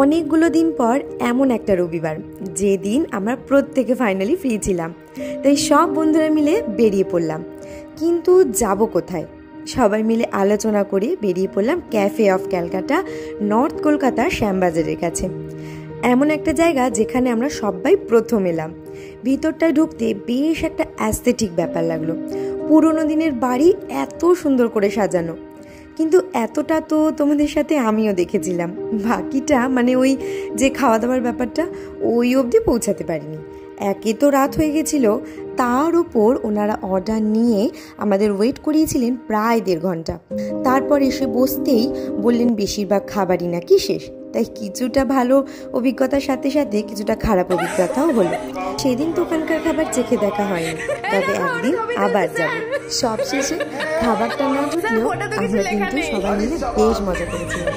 অনেকগুলো দিন পর এমন একটা রবিবার যেদিন আমরা প্রত্যেকে ফাইনালি ফ্রি ছিলাম, তাই সব বন্ধুরা মিলে বেরিয়ে পড়লাম। কিন্তু যাব কোথায়? সবাই মিলে আলোচনা করে বেরিয়ে পড়লাম ক্যাফে অফ ক্যালকাটা, নর্থ কলকাতার শ্যামবাজারের কাছে। এমন একটা জায়গা যেখানে আমরা সবাই প্রথম এলাম। ভিতরটায় ঢুকতে বেশ একটা অ্যাস্থেটিক ব্যাপার লাগলো। পুরোনো দিনের বাড়ি এত সুন্দর করে সাজানো, কিন্তু এতটা তো তোমাদের সাথে আমিও দেখেছিলাম। বাকিটা মানে ওই যে খাওয়া দাওয়ার ব্যাপারটা, ওই অবধি পৌঁছাতে পারিনি। একে তো রাত হয়ে গেছিল, তার উপর ওনারা অর্ডার নিয়ে আমাদের ওয়েট করিয়েছিলেন প্রায় 1.5 ঘন্টা। তারপর এসে বসতেই বললেন বেশিরভাগ খাবারই নাকি শেষ। তাই কিছুটা ভালো অভিজ্ঞতার সাথে সাথে কিছুটা খারাপ অভিজ্ঞতাও হলো। সেদিন তো ওখানকার খাবার চেখে দেখা হয়নি, তবে একদিন আবার যাব। সবশেষে খাবারটা না জুটলেও আমরা কিন্তু সবাই মিলে বেশ মজা করেছিলাম।